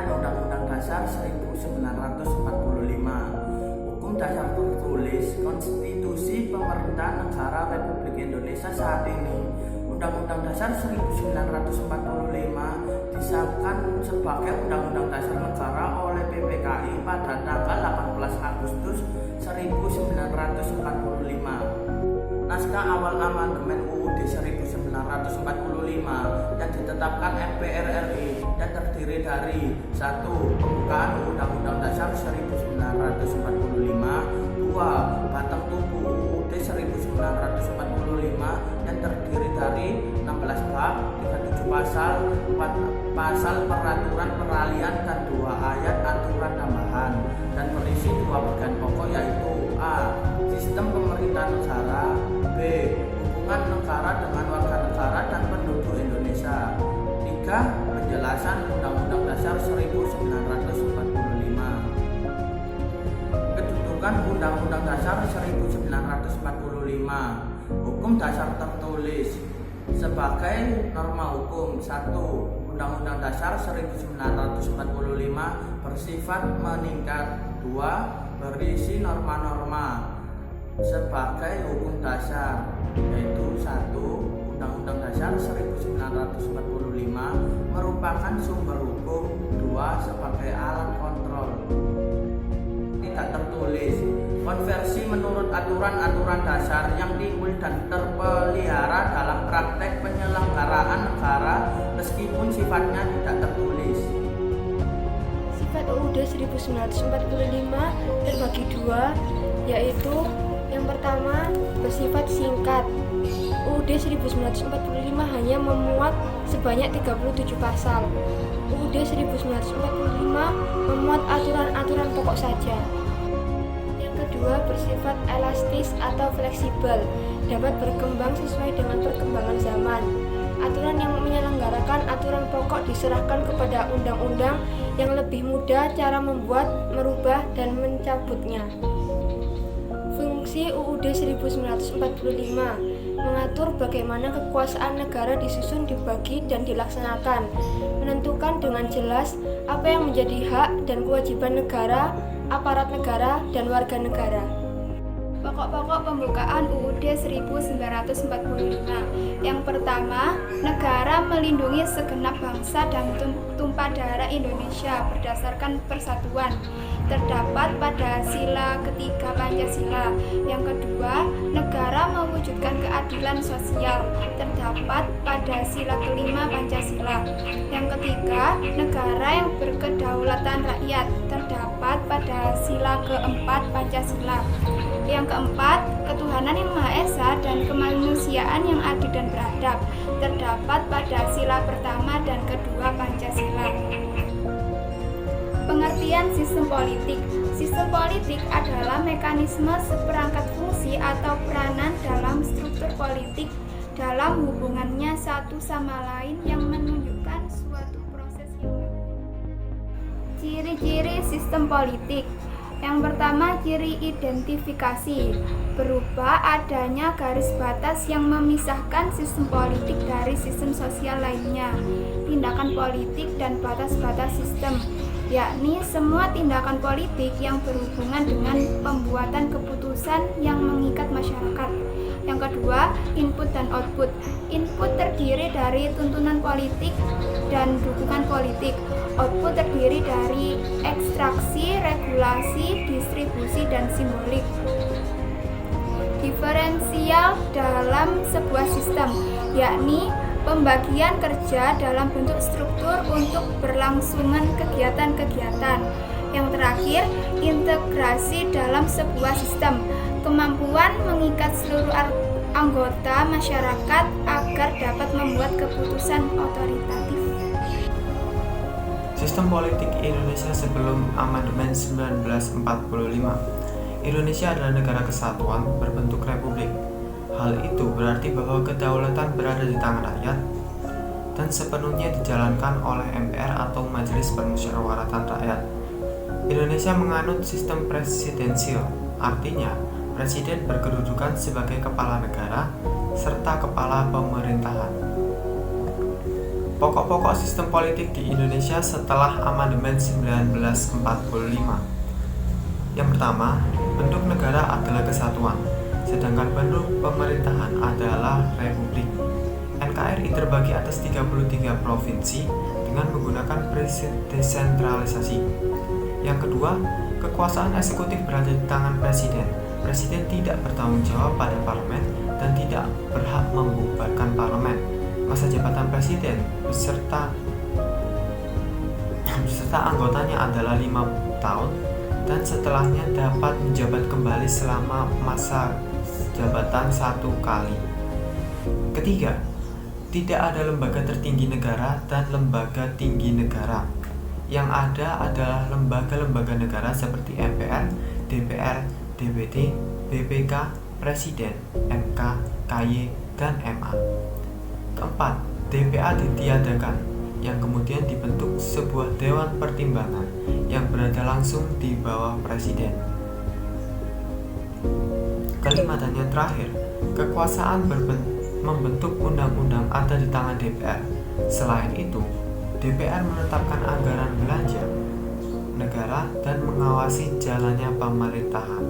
Undang-Undang Dasar 1945, Hukum Dasar Tertulis, Konstitusi Pemerintah Negara Republik Indonesia saat ini. Undang-Undang Dasar 1945 disahkan sebagai Undang-Undang Dasar Negara oleh PPKI pada tanggal 18 Agustus 1945. Naskah awal amandemen UUD 1945 yang ditetapkan MPR RI yang terdiri dari 1. Pembukaan Undang-Undang Dasar 1945, 2. Batang tubuh UUD 1945 yang terdiri dari 16 bab, 37 pasal, 4 pasal peraturan peralihan dan 2 ayat aturan tambahan, dan berisi 2 bagian pokok yaitu A. Sistem pemerintahan negara, B. Hubungan negara dengan warga negara dan penduduk Indonesia, 3. Penjelasan Undang-Undang Dasar 1945. Kedudukan Undang-Undang Dasar 1945. Hukum dasar tertulis sebagai norma hukum. 1. Undang-Undang Dasar 1945 bersifat meningkat. 2. Berisi norma-norma sebagai hukum dasar, yaitu 1. Undang-Undang Dasar 1945 merupakan sumber hukum. 2. Sebagai alat kontrol. Tidak tertulis, konversi menurut aturan-aturan dasar yang timbul dan terpelihara dalam praktek penyelenggaraan negara meskipun sifatnya tidak tertulis. Sifat UUD 1945 terbagi 2, yaitu yang pertama bersifat singkat. UUD 1945 hanya memuat sebanyak 37 pasal. UUD 1945 memuat aturan-aturan pokok saja. Yang kedua bersifat elastis atau fleksibel, dapat berkembang sesuai dengan perkembangan zaman. Aturan yang menyelenggarakan aturan pokok diserahkan kepada undang-undang yang lebih mudah cara membuat, merubah, dan mencabutnya. Fungsi UUD 1945 mengatur bagaimana kekuasaan negara disusun, dibagi, dan dilaksanakan, menentukan dengan jelas apa yang menjadi hak dan kewajiban negara, aparat negara, dan warga negara. Pokok-pokok pembukaan UUD 1945. Yang pertama, negara melindungi segenap bangsa dan tumpah darah Indonesia berdasarkan persatuan, terdapat pada sila ketiga Pancasila. Yang kedua, negara mewujudkan keadilan sosial, terdapat pada sila kelima Pancasila. Yang ketiga, negara yang berkedaulatan rakyat, terdapat pada sila keempat Pancasila. Yang keempat, ketuhanan yang Maha Esa dan kemanusiaan yang adil dan beradab, terdapat pada sila pertama dan kedua Pancasila. Pengertian sistem politik. Sistem politik adalah mekanisme seperangkat fungsi atau peranan dalam struktur politik dalam hubungannya satu sama lain yang menunjukkan suatu proses yang ciri-ciri sistem politik. Yang pertama, ciri identifikasi, berupa adanya garis batas yang memisahkan sistem politik dari sistem sosial lainnya. Tindakan politik dan batas-batas sistem, yakni semua tindakan politik yang berhubungan dengan pembuatan keputusan yang mengikat masyarakat. Yang kedua, input dan output. Input terdiri dari tuntunan politik dan dukungan politik. Output terdiri dari ekstraksi, regulasi, distribusi, dan simbolik. Diferensial dalam sebuah sistem, yakni pembagian kerja dalam bentuk struktur untuk berlangsungan kegiatan-kegiatan. Yang terakhir, integrasi dalam sebuah sistem, kemampuan mengikat seluruh anggota masyarakat agar dapat membuat keputusan otoritatif. Sistem politik Indonesia sebelum amandemen 1945. Indonesia adalah negara kesatuan berbentuk republik. Hal itu berarti bahwa kedaulatan berada di tangan rakyat dan sepenuhnya dijalankan oleh MPR atau Majelis Permusyawaratan Rakyat. Indonesia menganut sistem presidensial, artinya presiden berkedudukan sebagai kepala negara serta kepala pemerintahan. Pokok-pokok sistem politik di Indonesia setelah Amandemen 1945. Yang pertama, bentuk negara adalah kesatuan, sedangkan bentuk pemerintahan adalah republik. NKRI terbagi atas 33 provinsi dengan menggunakan prinsip desentralisasi. Yang kedua, kekuasaan eksekutif berada di tangan presiden. Presiden tidak bertanggung jawab pada parlemen dan tidak berhak membubarkan parlemen. Masa jabatan presiden beserta anggotanya adalah 5 tahun dan setelahnya dapat menjabat kembali selama masa jabatan 1 kali. Ketiga, tidak ada lembaga tertinggi negara dan lembaga tinggi negara. Yang ada adalah lembaga-lembaga negara seperti MPR, DPR, DPD, BPK, Presiden, MK, KY, dan MA. Keempat, DPA ditiadakan, yang kemudian dibentuk sebuah dewan pertimbangan yang berada langsung di bawah presiden. Kelima dan yang terakhir, kekuasaan membentuk undang-undang ada di tangan DPR. Selain itu, DPR menetapkan anggaran belanja negara dan mengawasi jalannya pemerintahan.